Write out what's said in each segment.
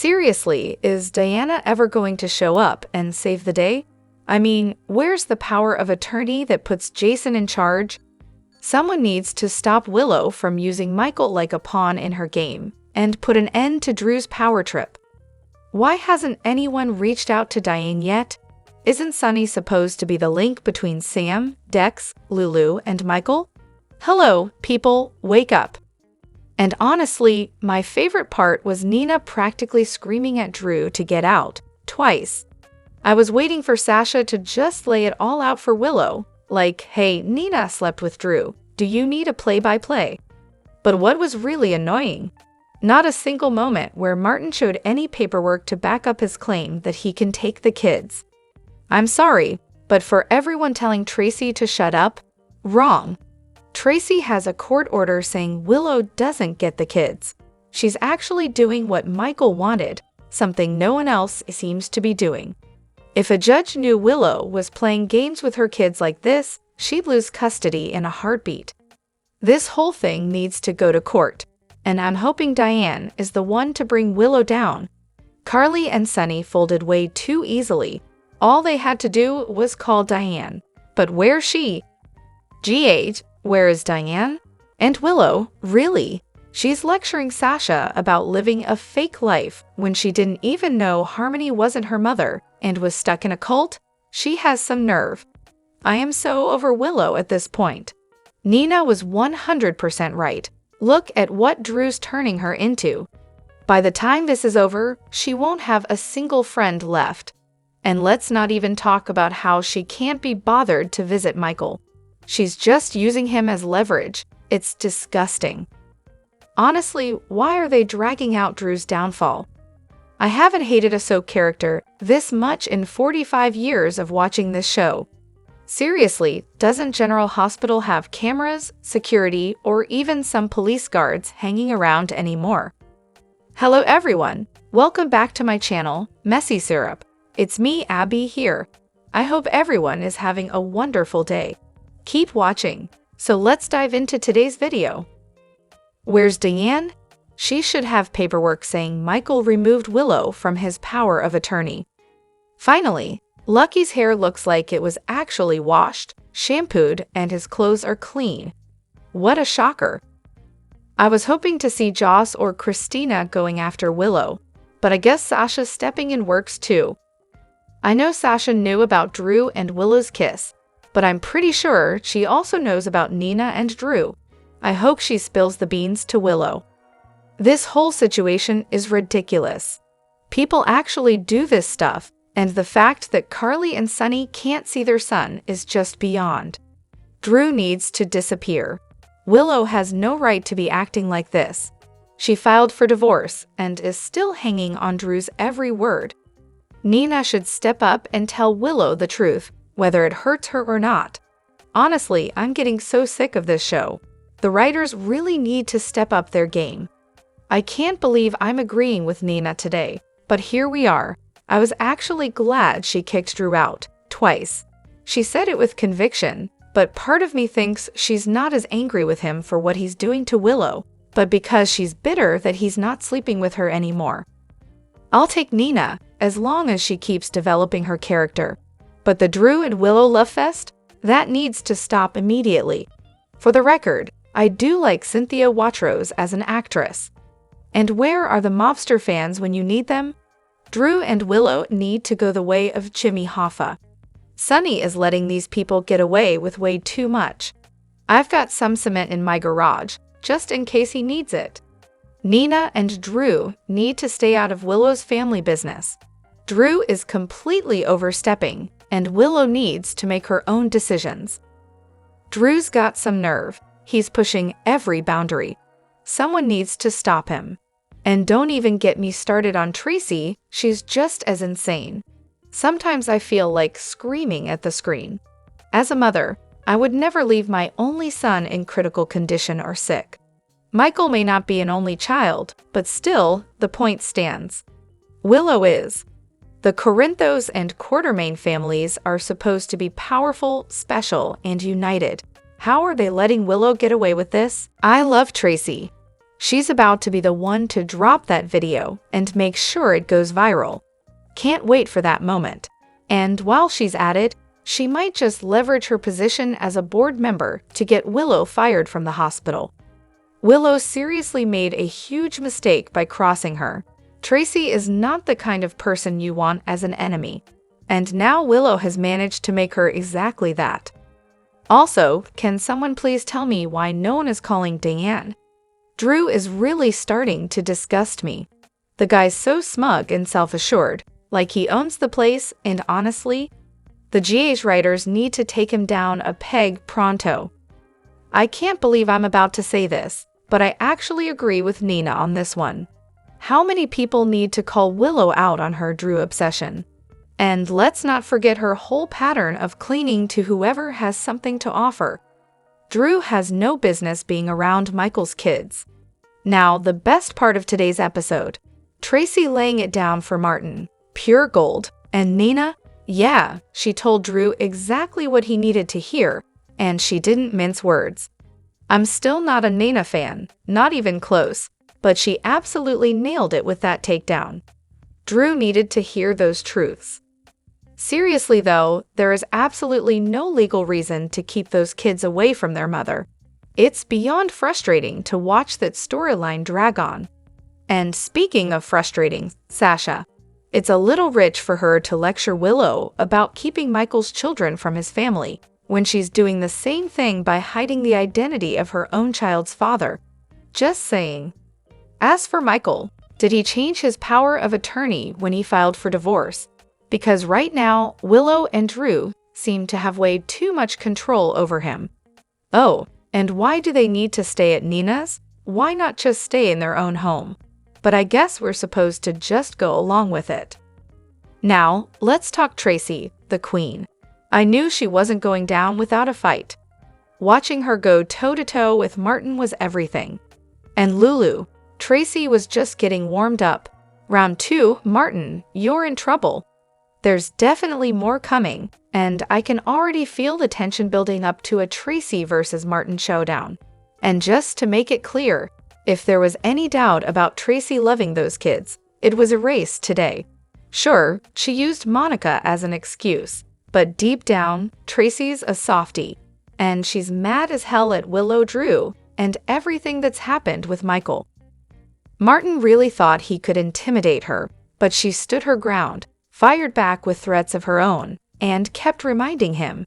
Seriously, is Diana ever going to show up and save the day? I mean, where's the power of attorney that puts Jason in charge? Someone needs to stop Willow from using Michael like a pawn in her game and put an end to Drew's power trip. Why hasn't anyone reached out to Diane yet? Isn't Sunny supposed to be the link between Sam, Dex, Lulu, and Michael? Hello, people, wake up. And honestly, my favorite part was Nina practically screaming at Drew to get out, twice. I was waiting for Sasha to just lay it all out for Willow, like, hey, Nina slept with Drew, do you need a play-by-play? But what was really annoying? Not a single moment where Martin showed any paperwork to back up his claim that he can take the kids. I'm sorry, but for everyone telling Tracy to shut up, wrong. Tracy has a court order saying Willow doesn't get the kids. She's actually doing what Michael wanted, something no one else seems to be doing. If a judge knew Willow was playing games with her kids like this, she'd lose custody in a heartbeat. This whole thing needs to go to court, and I'm hoping Diane is the one to bring Willow down. Carly and Sunny folded way too easily. All they had to do was call Diane. But where's she? GH, where is Diane? And Willow, really? She's lecturing Sasha about living a fake life when she didn't even know Harmony wasn't her mother and was stuck in a cult? She has some nerve. I am so over Willow at this point. Nina was 100% right. Look at what Drew's turning her into. By the time this is over, she won't have a single friend left. And let's not even talk about how she can't be bothered to visit Michael. She's just using him as leverage. It's disgusting. Honestly, why are they dragging out Drew's downfall? I haven't hated a soap character this much in 45 years of watching this show. Seriously, doesn't General Hospital have cameras, security, or even some police guards hanging around anymore? Hello everyone, welcome back to my channel, Messy Syrup. It's me, Abby, here. I hope everyone is having a wonderful day. Keep watching. So let's dive into today's video. Where's Diane? She should have paperwork saying Michael removed Willow from his power of attorney. Finally, Lucky's hair looks like it was actually washed, shampooed, and his clothes are clean. What a shocker. I was hoping to see Joss or Christina going after Willow, but I guess Sasha stepping in works too. I know Sasha knew about Drew and Willow's kiss, but I'm pretty sure she also knows about Nina and Drew. I hope she spills the beans to Willow. This whole situation is ridiculous. People actually do this stuff, and the fact that Carly and Sunny can't see their son is just beyond. Drew needs to disappear. Willow has no right to be acting like this. She filed for divorce and is still hanging on Drew's every word. Nina should step up and tell Willow the truth, whether it hurts her or not. Honestly, I'm getting so sick of this show. The writers really need to step up their game. I can't believe I'm agreeing with Nina today, but here we are. I was actually glad she kicked Drew out, twice. She said it with conviction, but part of me thinks she's not as angry with him for what he's doing to Willow, but because she's bitter that he's not sleeping with her anymore. I'll take Nina, as long as she keeps developing her character. But the Drew and Willow love fest? That needs to stop immediately. For the record, I do like Cynthia Watros as an actress. And where are the mobster fans when you need them? Drew and Willow need to go the way of Jimmy Hoffa. Sunny is letting these people get away with way too much. I've got some cement in my garage, just in case he needs it. Nina and Drew need to stay out of Willow's family business. Drew is completely overstepping, and Willow needs to make her own decisions. Drew's got some nerve. He's pushing every boundary. Someone needs to stop him. And don't even get me started on Tracy, she's just as insane. Sometimes I feel like screaming at the screen. As a mother, I would never leave my only son in critical condition or sick. Michael may not be an only child, but still, the point stands. Willow is. The Corinthos and Quartermain families are supposed to be powerful, special, and united. How are they letting Willow get away with this? I love Tracy. She's about to be the one to drop that video and make sure it goes viral. Can't wait for that moment. And while she's at it, she might just leverage her position as a board member to get Willow fired from the hospital. Willow seriously made a huge mistake by crossing her. Tracy is not the kind of person you want as an enemy. And now Willow has managed to make her exactly that. Also, can someone please tell me why no one is calling Diane? Drew is really starting to disgust me. The guy's so smug and self-assured, like he owns the place, and honestly, the GH writers need to take him down a peg pronto. I can't believe I'm about to say this, but I actually agree with Nina on this one. How many people need to call Willow out on her Drew obsession? And let's not forget her whole pattern of clinging to whoever has something to offer. Drew has no business being around Michael's kids. Now, the best part of today's episode, Tracy laying it down for Martin. Pure gold. And Nina? Yeah, she told Drew exactly what he needed to hear, and she didn't mince words. I'm still not a Nina fan, not even close, but she absolutely nailed it with that takedown. Drew needed to hear those truths. Seriously though, there is absolutely no legal reason to keep those kids away from their mother. It's beyond frustrating to watch that storyline drag on. And speaking of frustrating, Sasha, it's a little rich for her to lecture Willow about keeping Michael's children from his family, when she's doing the same thing by hiding the identity of her own child's father. Just saying. As for Michael, did he change his power of attorney when he filed for divorce? Because right now, Willow and Drew seem to have way too much control over him. Oh, and why do they need to stay at Nina's? Why not just stay in their own home? But I guess we're supposed to just go along with it. Now, let's talk Tracy, the queen. I knew she wasn't going down without a fight. Watching her go toe-to-toe with Martin was everything. And Lulu, Tracy was just getting warmed up. Round 2, Martin, you're in trouble. There's definitely more coming, and I can already feel the tension building up to a Tracy versus Martin showdown. And just to make it clear, if there was any doubt about Tracy loving those kids, it was erased today. Sure, she used Monica as an excuse, but deep down, Tracy's a softie, and she's mad as hell at Willow Drew and everything that's happened with Michael. Martin really thought he could intimidate her, but she stood her ground, fired back with threats of her own, and kept reminding him,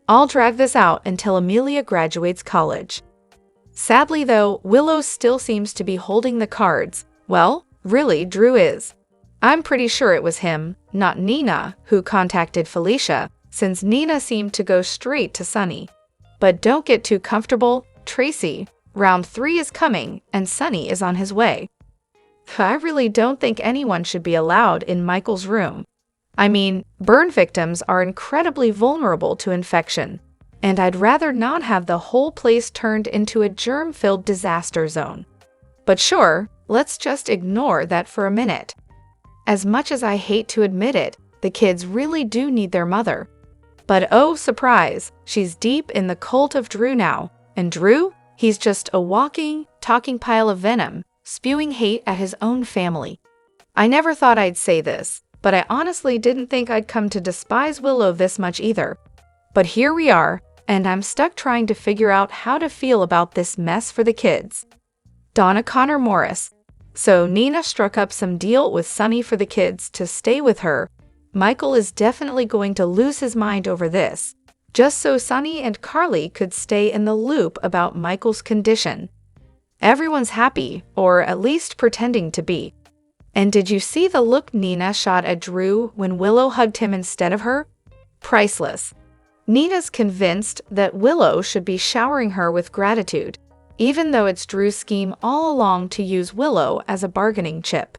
I'll drag this out until Amelia graduates college. Sadly though, Willow still seems to be holding the cards. Well, really, Drew is. I'm pretty sure it was him, not Nina, who contacted Felicia, since Nina seemed to go straight to Sunny. But don't get too comfortable, Tracy. Round 3 is coming, and Sunny is on his way. I really don't think anyone should be allowed in Michael's room. I mean, burn victims are incredibly vulnerable to infection. And I'd rather not have the whole place turned into a germ-filled disaster zone. But sure, let's just ignore that for a minute. As much as I hate to admit it, the kids really do need their mother. But oh surprise, she's deep in the cult of Drew now. And Drew? He's just a walking, talking pile of venom, spewing hate at his own family. I never thought I'd say this, but I honestly didn't think I'd come to despise Willow this much either. But here we are, and I'm stuck trying to figure out how to feel about this mess for the kids. Donna Connor Morris. So Nina struck up some deal with Sunny for the kids to stay with her. Michael is definitely going to lose his mind over this, just so Sunny and Carly could stay in the loop about Michael's condition. Everyone's happy, or at least pretending to be. And did you see the look Nina shot at Drew when Willow hugged him instead of her? Priceless. Nina's convinced that Willow should be showering her with gratitude, even though it's Drew's scheme all along to use Willow as a bargaining chip.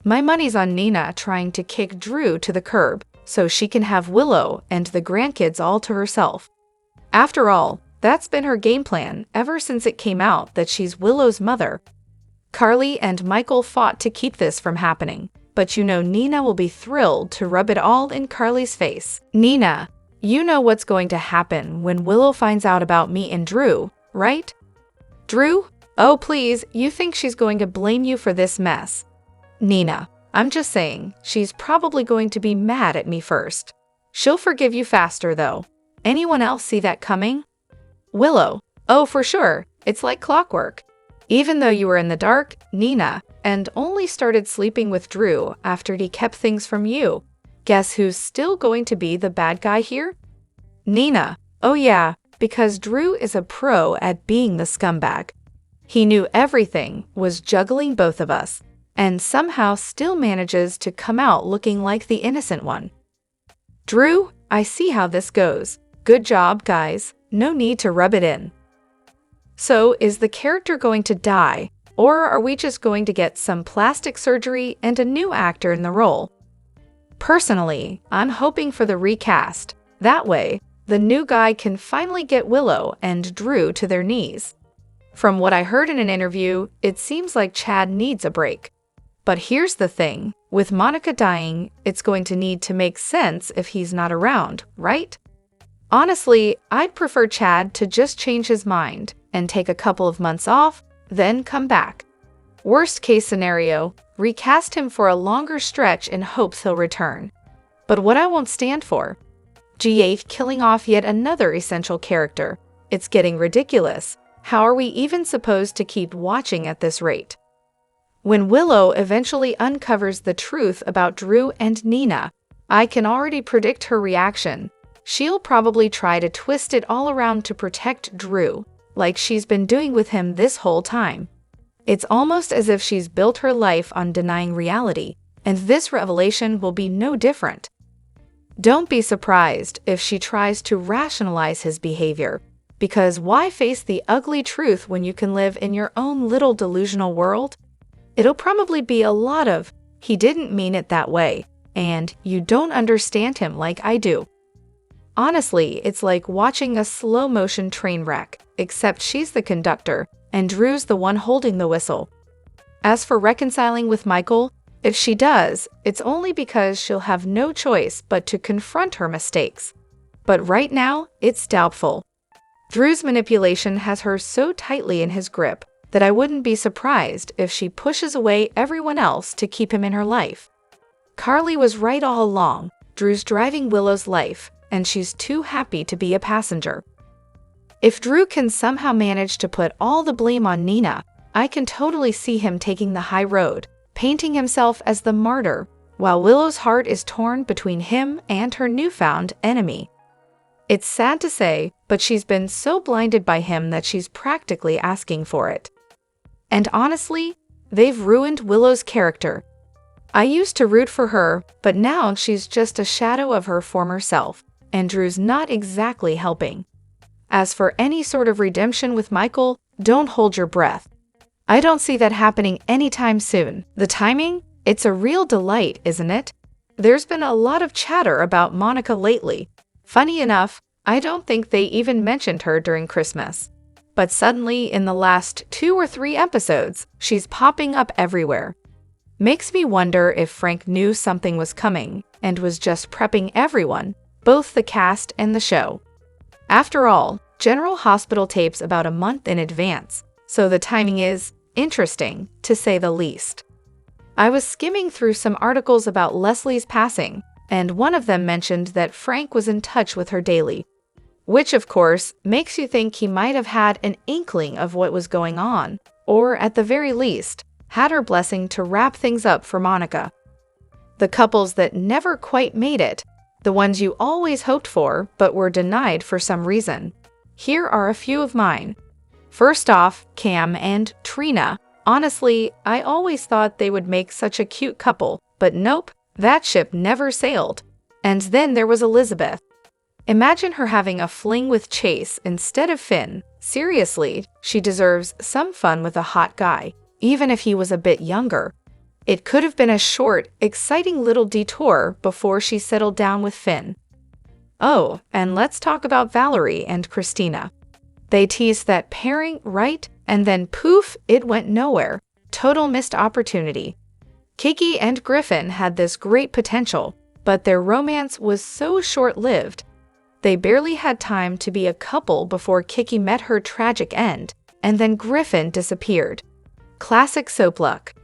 My money's on Nina trying to kick Drew to the curb so she can have Willow and the grandkids all to herself. After all, that's been her game plan ever since it came out that she's Willow's mother. Carly and Michael fought to keep this from happening, but you know Nina will be thrilled to rub it all in Carly's face. Nina, you know what's going to happen when Willow finds out about me and Drew, right? Drew, Oh, please, you think she's going to blame you for this mess? Nina, I'm just saying, she's probably going to be mad at me first. She'll forgive you faster, though. Anyone else see that coming? Willow, oh, for sure, it's like clockwork. Even though you were in the dark, Nina, and only started sleeping with Drew after he kept things from you, guess who's still going to be the bad guy here? Nina, oh yeah, because Drew is a pro at being the scumbag. He knew everything, was juggling both of us, and somehow still manages to come out looking like the innocent one. Drew, I see how this goes. Good job, guys. No need to rub it in. So, is the character going to die, or are we just going to get some plastic surgery and a new actor in the role? Personally, I'm hoping for the recast. That way, the new guy can finally get Willow and Drew to their knees. From what I heard in an interview, it seems like Chad needs a break. But here's the thing, with Monica dying, it's going to need to make sense if he's not around, right? Honestly, I'd prefer Chad to just change his mind and take a couple of months off, then come back. Worst case scenario, recast him for a longer stretch in hopes he'll return. But what I won't stand for? G8 killing off yet another essential character. It's getting ridiculous. How are we even supposed to keep watching at this rate? When Willow eventually uncovers the truth about Drew and Nina, I can already predict her reaction. She'll probably try to twist it all around to protect Drew, like she's been doing with him this whole time. It's almost as if she's built her life on denying reality, and this revelation will be no different. Don't be surprised if she tries to rationalize his behavior, because why face the ugly truth when you can live in your own little delusional world? It'll probably be a lot of, he didn't mean it that way, and you don't understand him like I do. Honestly, it's like watching a slow-motion train wreck, except she's the conductor, and Drew's the one holding the whistle. As for reconciling with Michael, if she does, it's only because she'll have no choice but to confront her mistakes. But right now, it's doubtful. Drew's manipulation has her so tightly in his grip that I wouldn't be surprised if she pushes away everyone else to keep him in her life. Carly was right all along. Drew's driving Willow's life, and she's too happy to be a passenger. If Drew can somehow manage to put all the blame on Nina, I can totally see him taking the high road, painting himself as the martyr, while Willow's heart is torn between him and her newfound enemy. It's sad to say, but she's been so blinded by him that she's practically asking for it. And honestly, they've ruined Willow's character. I used to root for her, but now she's just a shadow of her former self, and Drew's not exactly helping. As for any sort of redemption with Michael, don't hold your breath. I don't see that happening anytime soon. The timing? It's a real delight, isn't it? There's been a lot of chatter about Monica lately. Funny enough, I don't think they even mentioned her during Christmas. But suddenly, in the last 2 or 3 episodes, she's popping up everywhere. Makes me wonder if Frank knew something was coming and was just prepping everyone, both the cast and the show. After all, General Hospital tapes about a month in advance, so the timing is interesting, to say the least. I was skimming through some articles about Leslie's passing, and one of them mentioned that Frank was in touch with her daily, which of course makes you think he might have had an inkling of what was going on, or at the very least, had her blessing to wrap things up for Monica. The couples that never quite made it, the ones you always hoped for but were denied for some reason. Here are a few of mine. First off, Cam and Trina. Honestly, I always thought they would make such a cute couple, but nope, that ship never sailed. And then there was Elizabeth. Imagine her having a fling with Chase instead of Finn. Seriously, she deserves some fun with a hot guy, even if he was a bit younger. It could have been a short, exciting little detour before she settled down with Finn. Oh, and let's talk about Valerie and Christina. They teased that pairing, right? And then poof, it went nowhere. Total missed opportunity. Kiki and Griffin had this great potential, but their romance was so short-lived. They barely had time to be a couple before Kiki met her tragic end, and then Griffin disappeared. Classic soap luck.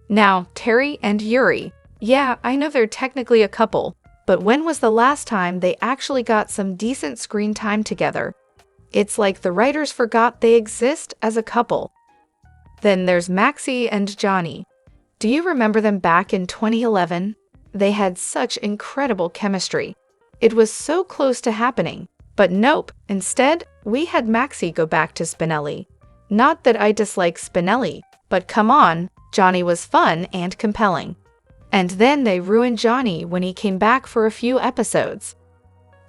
Now, Terry and Yuri. Yeah, I know they're technically a couple, but when was the last time they actually got some decent screen time together? It's like the writers forgot they exist as a couple. Then there's Maxie and Johnny. Do you remember them back in 2011? They had such incredible chemistry. It was so close to happening. But nope, instead, we had Maxie go back to Spinelli. Not that I dislike Spinelli, but come on, Johnny was fun and compelling. And then they ruined Johnny when he came back for a few episodes.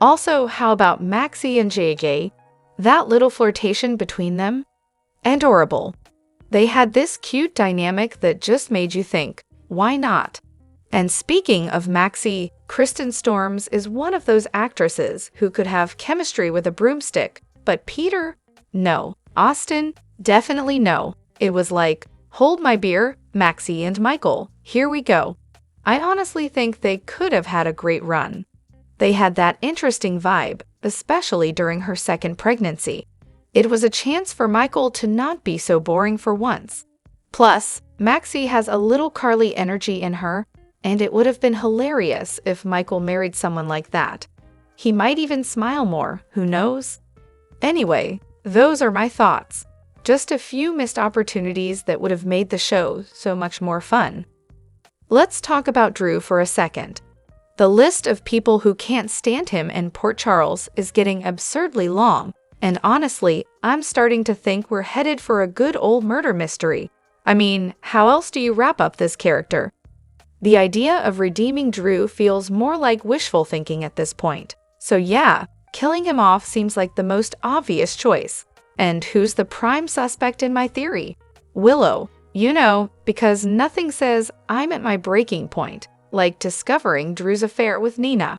Also, how about Maxie and JJ? That little flirtation between them? Adorable. They had this cute dynamic that just made you think, why not? And speaking of Maxie, Kristen Storms is one of those actresses who could have chemistry with a broomstick, but Peter? No. Austin? Definitely no. It was like, hold my beer, Maxie and Michael, here we go. I honestly think they could have had a great run. They had that interesting vibe, especially during her second pregnancy. It was a chance for Michael to not be so boring for once. Plus, Maxie has a little Carly energy in her, and it would have been hilarious if Michael married someone like that. He might even smile more, who knows? Anyway, those are my thoughts. Just a few missed opportunities that would have made the show so much more fun. Let's talk about Drew for a second. The list of people who can't stand him in Port Charles is getting absurdly long, and honestly, I'm starting to think we're headed for a good old murder mystery. I mean, how else do you wrap up this character? The idea of redeeming Drew feels more like wishful thinking at this point. So yeah, killing him off seems like the most obvious choice. And who's the prime suspect in my theory? Willow. You know, because nothing says I'm at my breaking point, like discovering Drew's affair with Nina.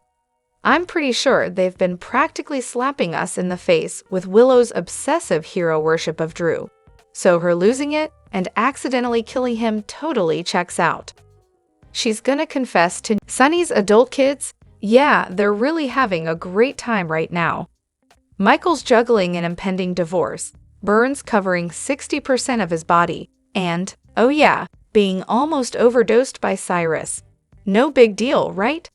I'm pretty sure they've been practically slapping us in the face with Willow's obsessive hero worship of Drew. So her losing it and accidentally killing him totally checks out. She's gonna confess to Sonny's adult kids? Yeah, they're really having a great time right now. Michael's juggling an impending divorce, burns covering 60% of his body, and, oh yeah, being almost overdosed by Cyrus. No big deal, right?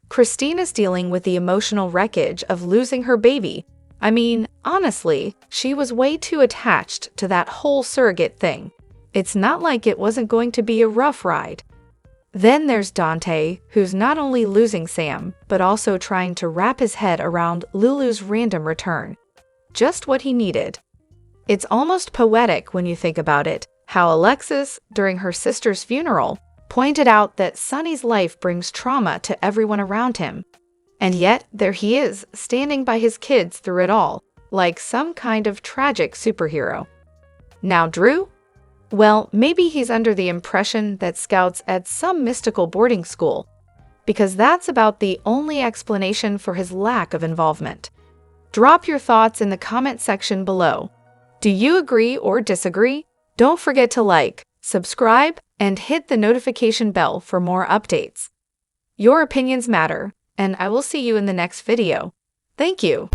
Christina's dealing with the emotional wreckage of losing her baby. I mean, honestly, she was way too attached to that whole surrogate thing. It's not like it wasn't going to be a rough ride. Then there's Dante, who's not only losing Sam, but also trying to wrap his head around Lulu's random return. Just what he needed. It's almost poetic when you think about it, how Alexis, during her sister's funeral, pointed out that Sonny's life brings trauma to everyone around him. And yet, there he is, standing by his kids through it all, like some kind of tragic superhero. Now Drew? Well, maybe he's under the impression that Scout's at some mystical boarding school, because that's about the only explanation for his lack of involvement. Drop your thoughts in the comment section below. Do you agree or disagree? Don't forget to like, subscribe, and hit the notification bell for more updates. Your opinions matter, and I will see you in the next video. Thank you.